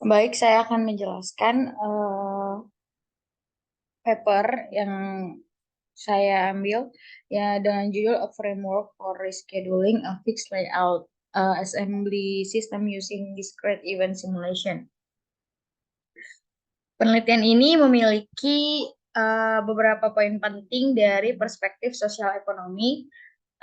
Baik, saya akan menjelaskan paper yang saya ambil ya dengan judul A Framework for Rescheduling a Fixed Layout Assembly System Using Discrete Event Simulation. Penelitian ini memiliki beberapa poin penting dari perspektif sosial ekonomi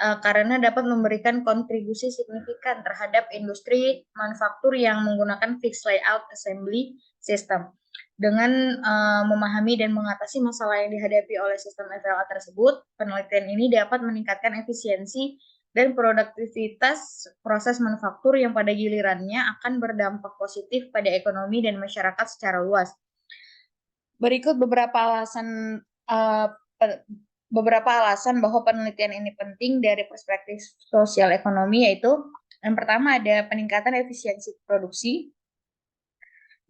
karena dapat memberikan kontribusi signifikan terhadap industri manufaktur yang menggunakan fixed layout assembly system. Dengan memahami dan mengatasi masalah yang dihadapi oleh sistem FLA tersebut, penelitian ini dapat meningkatkan efisiensi dan produktivitas proses manufaktur yang pada gilirannya akan berdampak positif pada ekonomi dan masyarakat secara luas. Berikut uh, beberapa alasan bahwa penelitian ini penting dari perspektif sosial ekonomi, yaitu yang pertama ada peningkatan efisiensi produksi,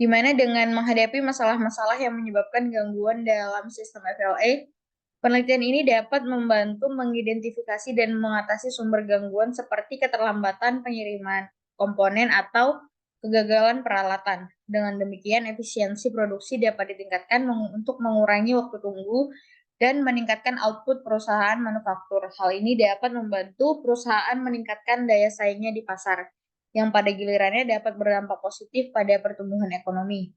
di mana dengan menghadapi masalah-masalah yang menyebabkan gangguan dalam sistem FLA, penelitian ini dapat membantu mengidentifikasi dan mengatasi sumber gangguan seperti keterlambatan pengiriman komponen atau kegagalan peralatan. Dengan demikian, efisiensi produksi dapat ditingkatkan untuk mengurangi waktu tunggu dan meningkatkan output perusahaan manufaktur. Hal ini dapat membantu perusahaan meningkatkan daya saingnya di pasar, yang pada gilirannya dapat berdampak positif pada pertumbuhan ekonomi.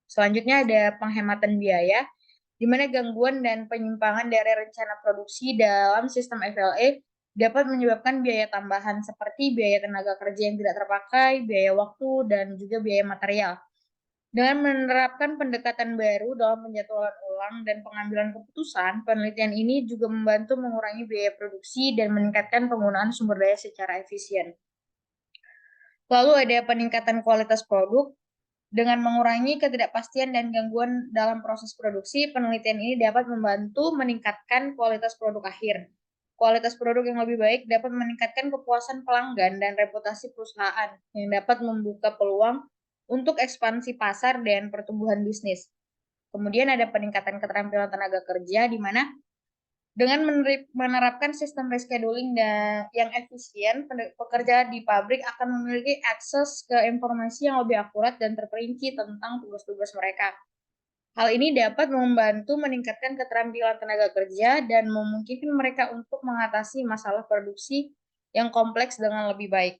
Selanjutnya ada penghematan biaya, di mana gangguan dan penyimpangan dari rencana produksi dalam sistem FLA dapat menyebabkan biaya tambahan seperti biaya tenaga kerja yang tidak terpakai, biaya waktu, dan juga biaya material. Dengan menerapkan pendekatan baru dalam penjadwalan ulang dan pengambilan keputusan, penelitian ini juga membantu mengurangi biaya produksi dan meningkatkan penggunaan sumber daya secara efisien. Lalu ada peningkatan kualitas produk. Dengan mengurangi ketidakpastian dan gangguan dalam proses produksi, penelitian ini dapat membantu meningkatkan kualitas produk akhir. Kualitas produk yang lebih baik dapat meningkatkan kepuasan pelanggan dan reputasi perusahaan, yang dapat membuka peluang untuk ekspansi pasar dan pertumbuhan bisnis. Kemudian ada peningkatan keterampilan tenaga kerja, di mana dengan menerapkan sistem rescheduling yang efisien, pekerja di pabrik akan memiliki akses ke informasi yang lebih akurat dan terperinci tentang tugas-tugas mereka. Hal ini dapat membantu meningkatkan keterampilan tenaga kerja dan memungkinkan mereka untuk mengatasi masalah produksi yang kompleks dengan lebih baik.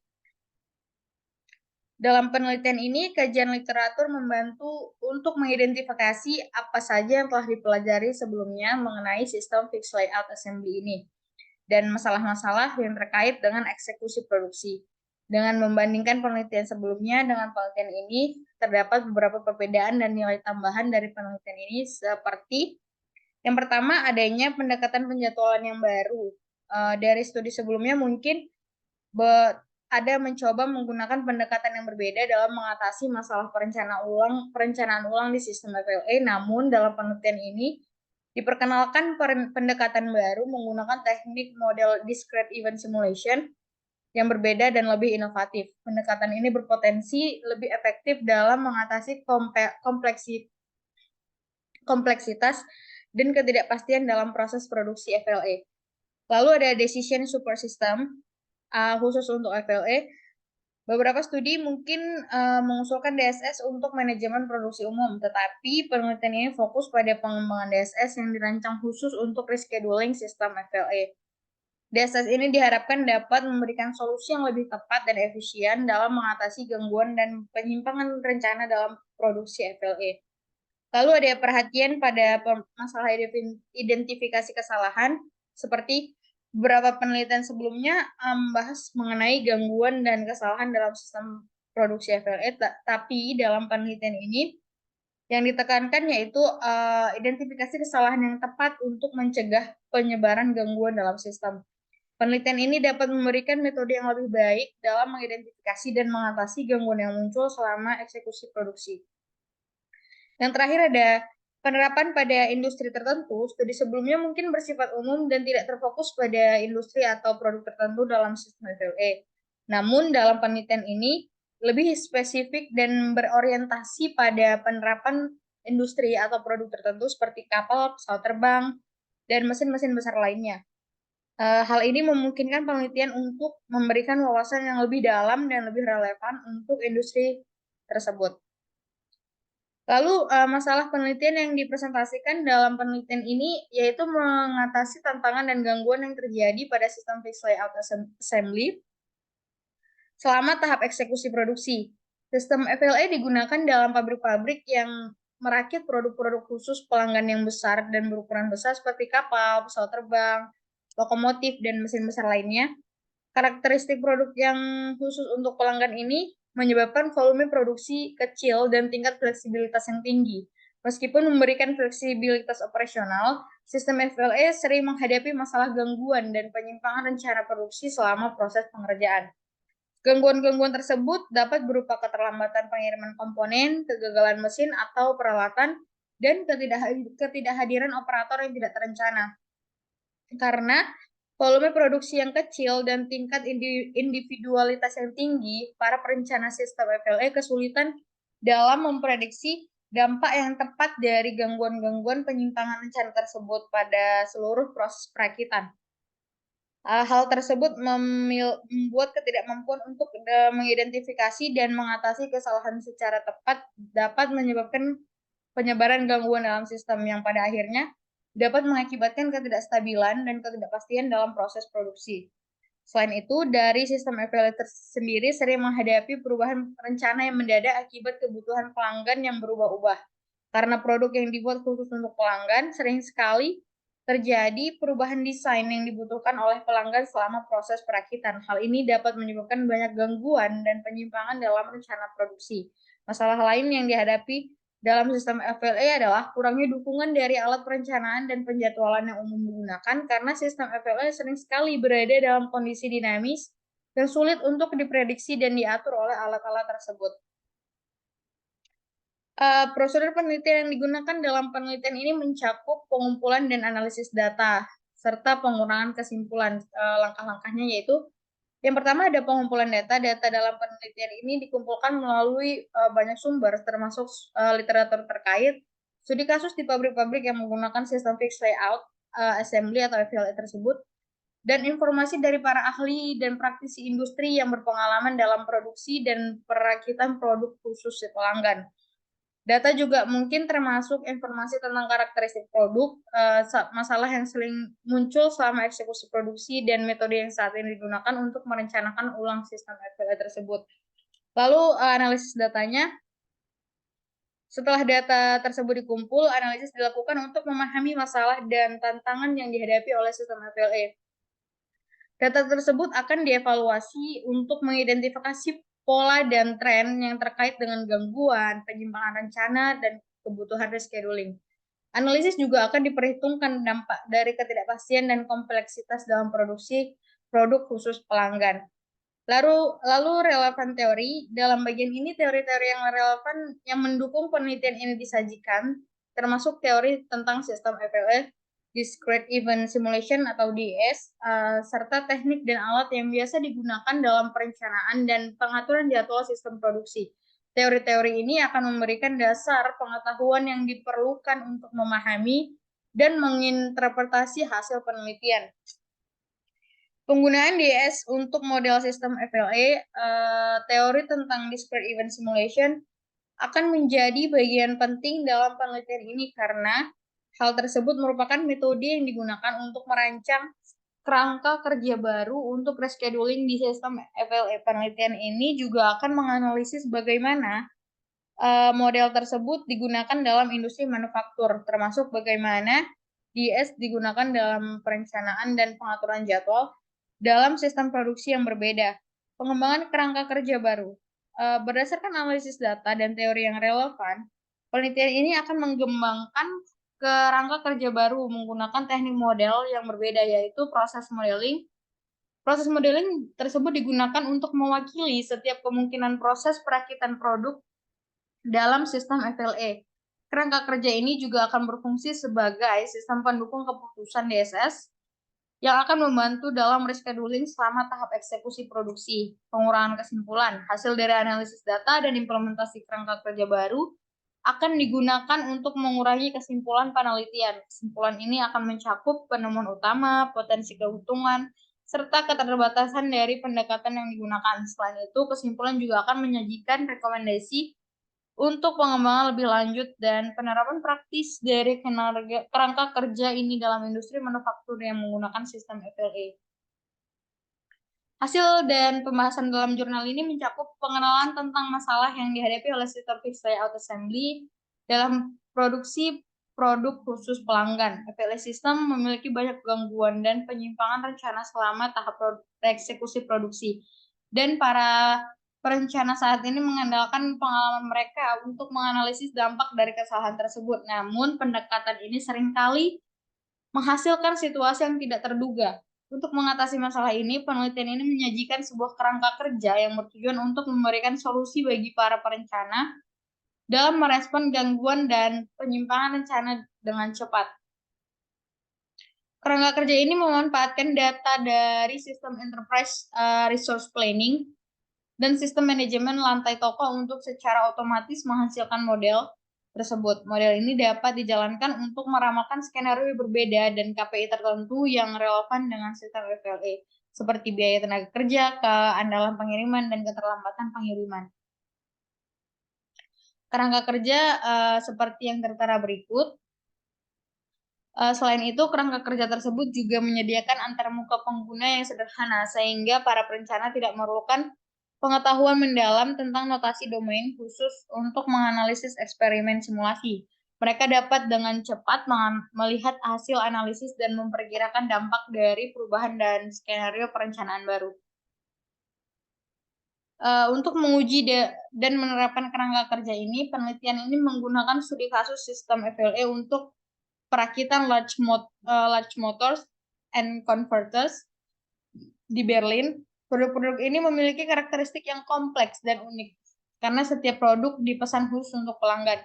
Dalam penelitian ini, kajian literatur membantu untuk mengidentifikasi apa saja yang telah dipelajari sebelumnya mengenai sistem fixed layout assembly ini dan masalah-masalah yang terkait dengan eksekusi produksi. Dengan membandingkan penelitian sebelumnya dengan penelitian ini, terdapat beberapa perbedaan dan nilai tambahan dari penelitian ini, seperti yang pertama, adanya pendekatan penjadwalan yang baru. Dari studi sebelumnya mungkin ada mencoba menggunakan pendekatan yang berbeda dalam mengatasi masalah perencanaan ulang di sistem FLA, namun dalam penelitian ini diperkenalkan pendekatan baru menggunakan teknik model discrete event simulation yang berbeda dan lebih inovatif. Pendekatan ini berpotensi lebih efektif dalam mengatasi kompleksitas dan ketidakpastian dalam proses produksi FLA. Lalu ada decision super system khusus untuk FLA. Beberapa studi mungkin mengusulkan DSS untuk manajemen produksi umum, tetapi penelitian ini fokus pada pengembangan DSS yang dirancang khusus untuk rescheduling sistem FLA. DSS ini diharapkan dapat memberikan solusi yang lebih tepat dan efisien dalam mengatasi gangguan dan penyimpangan rencana dalam produksi FLA. Lalu ada perhatian pada masalah identifikasi kesalahan, seperti beberapa penelitian sebelumnya membahas mengenai gangguan dan kesalahan dalam sistem produksi FLA, tapi dalam penelitian ini yang ditekankan yaitu identifikasi kesalahan yang tepat untuk mencegah penyebaran gangguan dalam sistem. Penelitian ini dapat memberikan metode yang lebih baik dalam mengidentifikasi dan mengatasi gangguan yang muncul selama eksekusi produksi. Yang terakhir ada penerapan pada industri tertentu. Studi sebelumnya mungkin bersifat umum dan tidak terfokus pada industri atau produk tertentu dalam sistem FLA. Namun dalam penelitian ini lebih spesifik dan berorientasi pada penerapan industri atau produk tertentu seperti kapal, pesawat terbang, dan mesin-mesin besar lainnya. Hal ini memungkinkan penelitian untuk memberikan wawasan yang lebih dalam dan lebih relevan untuk industri tersebut. Lalu masalah penelitian yang dipresentasikan dalam penelitian ini yaitu mengatasi tantangan dan gangguan yang terjadi pada sistem fixed layout assembly selama tahap eksekusi produksi. Sistem FLA digunakan dalam pabrik-pabrik yang merakit produk-produk khusus pelanggan yang besar dan berukuran besar seperti kapal, pesawat terbang, lokomotif, dan mesin besar lainnya. Karakteristik produk yang khusus untuk pelanggan ini menyebabkan volume produksi kecil dan tingkat fleksibilitas yang tinggi. Meskipun memberikan fleksibilitas operasional, sistem FLA sering menghadapi masalah gangguan dan penyimpangan rencana produksi selama proses pengerjaan. Gangguan-gangguan tersebut dapat berupa keterlambatan pengiriman komponen, kegagalan mesin atau peralatan, dan ketidakhadiran operator yang tidak terencana. Karena volume produksi yang kecil dan tingkat individualitas yang tinggi, para perencana sistem FLA kesulitan dalam memprediksi dampak yang tepat dari gangguan-gangguan penyimpangan rencana tersebut pada seluruh proses perakitan. Hal tersebut membuat ketidakmampuan untuk mengidentifikasi dan mengatasi kesalahan secara tepat dapat menyebabkan penyebaran gangguan dalam sistem yang pada akhirnya dapat mengakibatkan ketidakstabilan dan ketidakpastian dalam proses produksi. Selain itu, dari sistem FLA sendiri sering menghadapi perubahan rencana yang mendadak akibat kebutuhan pelanggan yang berubah-ubah. Karena produk yang dibuat khusus untuk pelanggan, sering sekali terjadi perubahan desain yang dibutuhkan oleh pelanggan selama proses perakitan. Hal ini dapat menyebabkan banyak gangguan dan penyimpangan dalam rencana produksi. Masalah lain yang dihadapi dalam sistem FLA adalah kurangnya dukungan dari alat perencanaan dan penjadwalan yang umum digunakan karena sistem FLA sering sekali berada dalam kondisi dinamis dan sulit untuk diprediksi dan diatur oleh alat-alat tersebut. Prosedur penelitian yang digunakan dalam penelitian ini mencakup pengumpulan dan analisis data, serta pengurangan kesimpulan. Langkah-langkahnya yaitu yang pertama ada pengumpulan data. Data dalam penelitian ini dikumpulkan melalui banyak sumber, termasuk literatur terkait, studi kasus di pabrik-pabrik yang menggunakan sistem fixed layout assembly atau FLA tersebut, dan informasi dari para ahli dan praktisi industri yang berpengalaman dalam produksi dan perakitan produk khusus pelanggan. Data juga mungkin termasuk informasi tentang karakteristik produk, masalah yang sering muncul selama eksekusi produksi, dan metode yang saat ini digunakan untuk merencanakan ulang sistem FLA tersebut. Lalu analisis datanya, setelah data tersebut dikumpul, analisis dilakukan untuk memahami masalah dan tantangan yang dihadapi oleh sistem FLA. Data tersebut akan dievaluasi untuk mengidentifikasi pola dan tren yang terkait dengan gangguan, penyimpangan rencana, dan kebutuhan rescheduling. Analisis juga akan diperhitungkan dampak dari ketidakpastian dan kompleksitas dalam produksi produk khusus pelanggan. Lalu relevan teori. Dalam bagian ini teori-teori yang relevan yang mendukung penelitian ini disajikan, termasuk teori tentang sistem FLA, Discrete Event Simulation atau DES, serta teknik dan alat yang biasa digunakan dalam perencanaan dan pengaturan jadwal sistem produksi. Teori-teori ini akan memberikan dasar pengetahuan yang diperlukan untuk memahami dan menginterpretasi hasil penelitian. Penggunaan DES untuk model sistem FLA, teori tentang Discrete Event Simulation, akan menjadi bagian penting dalam penelitian ini karena hal tersebut merupakan metode yang digunakan untuk merancang kerangka kerja baru untuk rescheduling di sistem FLA. Penelitian ini juga akan menganalisis bagaimana model tersebut digunakan dalam industri manufaktur, termasuk bagaimana DS digunakan dalam perencanaan dan pengaturan jadwal dalam sistem produksi yang berbeda. Pengembangan kerangka kerja baru. Berdasarkan analisis data dan teori yang relevan, penelitian ini akan mengembangkan kerangka kerja baru menggunakan teknik model yang berbeda, yaitu proses modeling. Proses modeling tersebut digunakan untuk mewakili setiap kemungkinan proses perakitan produk dalam sistem FLA. Kerangka kerja ini juga akan berfungsi sebagai sistem pendukung keputusan DSS yang akan membantu dalam rescheduling selama tahap eksekusi produksi. Pengurangan kesimpulan. Hasil dari analisis data dan implementasi kerangka kerja baru akan digunakan untuk mengurangi kesimpulan penelitian. Kesimpulan ini akan mencakup penemuan utama, potensi keuntungan, serta keterbatasan dari pendekatan yang digunakan. Selain itu, kesimpulan juga akan menyajikan rekomendasi untuk pengembangan lebih lanjut dan penerapan praktis dari kerangka kerja ini dalam industri manufaktur yang menggunakan sistem FLA. Hasil dan pembahasan dalam jurnal ini mencakup pengenalan tentang masalah yang dihadapi oleh sistem fixed layout assembly dalam produksi produk khusus pelanggan. FLA system memiliki banyak gangguan dan penyimpangan rencana selama tahap eksekusi produksi. Dan para perencana saat ini mengandalkan pengalaman mereka untuk menganalisis dampak dari kesalahan tersebut. Namun, pendekatan ini seringkali menghasilkan situasi yang tidak terduga. Untuk mengatasi masalah ini, penelitian ini menyajikan sebuah kerangka kerja yang bertujuan untuk memberikan solusi bagi para perencana dalam merespon gangguan dan penyimpangan rencana dengan cepat. Kerangka kerja ini memanfaatkan data dari sistem enterprise resource planning dan sistem manajemen lantai toko untuk secara otomatis menghasilkan model tersebut. Model ini dapat dijalankan untuk meramalkan skenario berbeda dan KPI tertentu yang relevan dengan sistem FLA, seperti biaya tenaga kerja, keandalan pengiriman, dan keterlambatan pengiriman. Kerangka kerja seperti yang tertera berikut. Selain itu, kerangka kerja tersebut juga menyediakan antarmuka pengguna yang sederhana, sehingga para perencana tidak memerlukan pengetahuan mendalam tentang notasi domain khusus untuk menganalisis eksperimen simulasi. Mereka dapat dengan cepat melihat hasil analisis dan memperkirakan dampak dari perubahan dan skenario perencanaan baru. Untuk menguji dan menerapkan kerangka kerja ini, penelitian ini menggunakan studi kasus sistem FLA untuk perakitan large motors and converters di Berlin. Produk-produk ini memiliki karakteristik yang kompleks dan unik karena setiap produk dipesan khusus untuk pelanggan.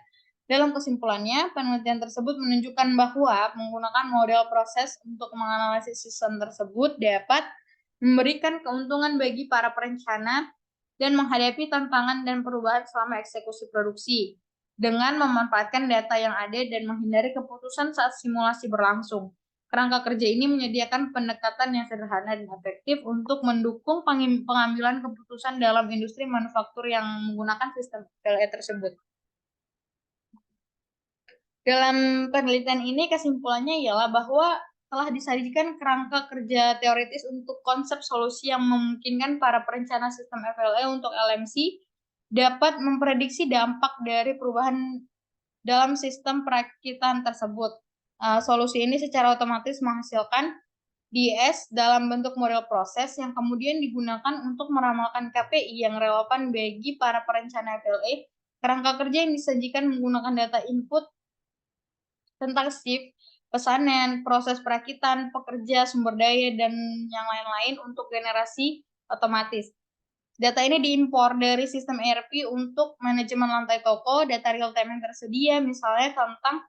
Dalam kesimpulannya, penelitian tersebut menunjukkan bahwa menggunakan model proses untuk menganalisis sistem tersebut dapat memberikan keuntungan bagi para perencana dan menghadapi tantangan dan perubahan selama eksekusi produksi dengan memanfaatkan data yang ada dan menghindari keputusan saat simulasi berlangsung. Kerangka kerja ini menyediakan pendekatan yang sederhana dan efektif untuk mendukung pengambilan keputusan dalam industri manufaktur yang menggunakan sistem FLA tersebut. Dalam penelitian ini kesimpulannya ialah bahwa telah disajikan kerangka kerja teoritis untuk konsep solusi yang memungkinkan para perencana sistem FLA untuk LMC dapat memprediksi dampak dari perubahan dalam sistem perakitan tersebut. Solusi ini secara otomatis menghasilkan DS dalam bentuk model proses yang kemudian digunakan untuk meramalkan KPI yang relevan bagi para perencana FLA. Kerangka kerja yang disajikan menggunakan data input tentang shift, pesanan, proses perakitan, pekerja, sumber daya, dan yang lain-lain untuk generasi otomatis. Data ini diimpor dari sistem ERP untuk manajemen lantai toko, data real-time yang tersedia, misalnya tentang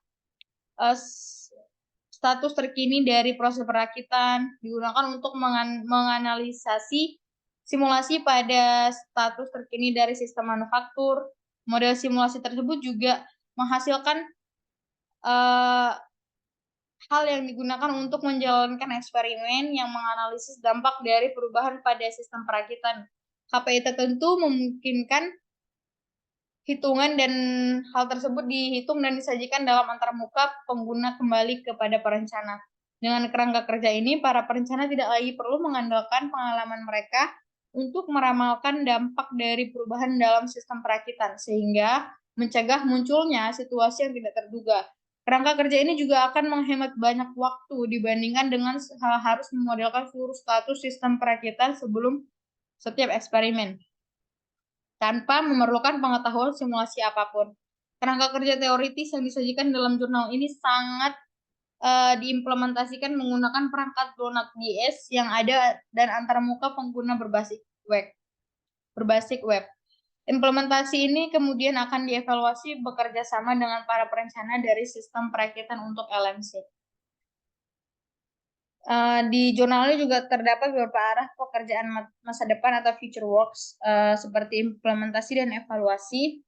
status terkini dari proses perakitan, digunakan untuk menganalisasi simulasi pada status terkini dari sistem manufaktur. Model simulasi tersebut juga menghasilkan hal yang digunakan untuk menjalankan eksperimen yang menganalisis dampak dari perubahan pada sistem perakitan. KPI tertentu memungkinkan hitungan dan hal tersebut dihitung dan disajikan dalam antarmuka pengguna kembali kepada perencana. Dengan kerangka kerja ini, para perencana tidak lagi perlu mengandalkan pengalaman mereka untuk meramalkan dampak dari perubahan dalam sistem perakitan, sehingga mencegah munculnya situasi yang tidak terduga. Kerangka kerja ini juga akan menghemat banyak waktu dibandingkan dengan harus memodelkan seluruh status sistem perakitan sebelum setiap eksperimen tanpa memerlukan pengetahuan simulasi apapun. Kerangka kerja teoritis yang disajikan dalam jurnal ini sangat diimplementasikan menggunakan perangkat lunak DS yang ada dan antarmuka pengguna berbasis web. Implementasi ini kemudian akan dievaluasi bekerja sama dengan para perencana dari sistem perakitan untuk LMC. Di jurnalnya juga terdapat beberapa arah pekerjaan masa depan atau future works seperti implementasi dan evaluasi.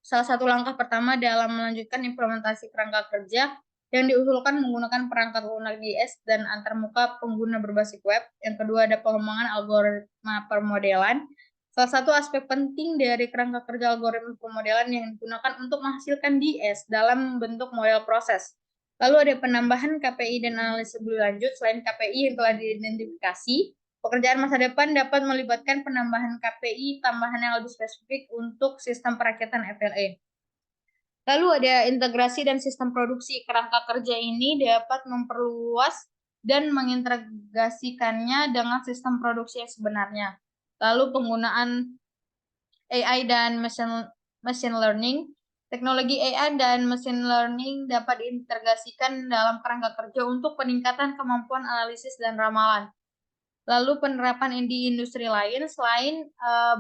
Salah satu langkah pertama dalam melanjutkan implementasi kerangka kerja yang diusulkan menggunakan perangkat lunak GIS dan antarmuka pengguna berbasis web. Yang kedua ada pengembangan algoritma permodelan. Salah satu aspek penting dari kerangka kerja algoritma pemodelan yang digunakan untuk menghasilkan DS dalam bentuk model proses. Lalu ada penambahan KPI dan analisis lebih lanjut. Selain KPI yang telah diidentifikasi, pekerjaan masa depan dapat melibatkan penambahan KPI tambahan yang lebih spesifik untuk sistem perakitan FLE. Lalu ada integrasi dan sistem produksi. Kerangka kerja ini dapat memperluas dan mengintegrasikannya dengan sistem produksi yang sebenarnya. Lalu penggunaan AI dan machine learning. Teknologi AI dan machine learning dapat diintegrasikan dalam kerangka kerja untuk peningkatan kemampuan analisis dan ramalan. Lalu penerapan di industri lain selain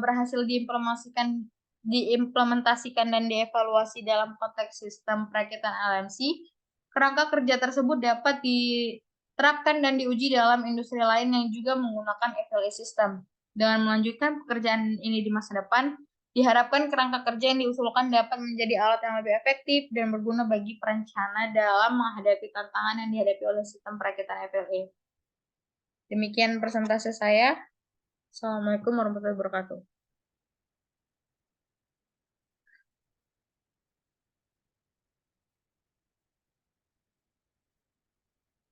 berhasil diimplementasikan dan dievaluasi dalam konteks sistem perakitan LMC, kerangka kerja tersebut dapat diterapkan dan diuji dalam industri lain yang juga menggunakan FLE system. Dengan melanjutkan pekerjaan ini di masa depan, diharapkan kerangka kerja yang diusulkan dapat menjadi alat yang lebih efektif dan berguna bagi perencana dalam menghadapi tantangan yang dihadapi oleh sistem perakitan FLE. Demikian presentasi saya. Assalamualaikum warahmatullahi wabarakatuh.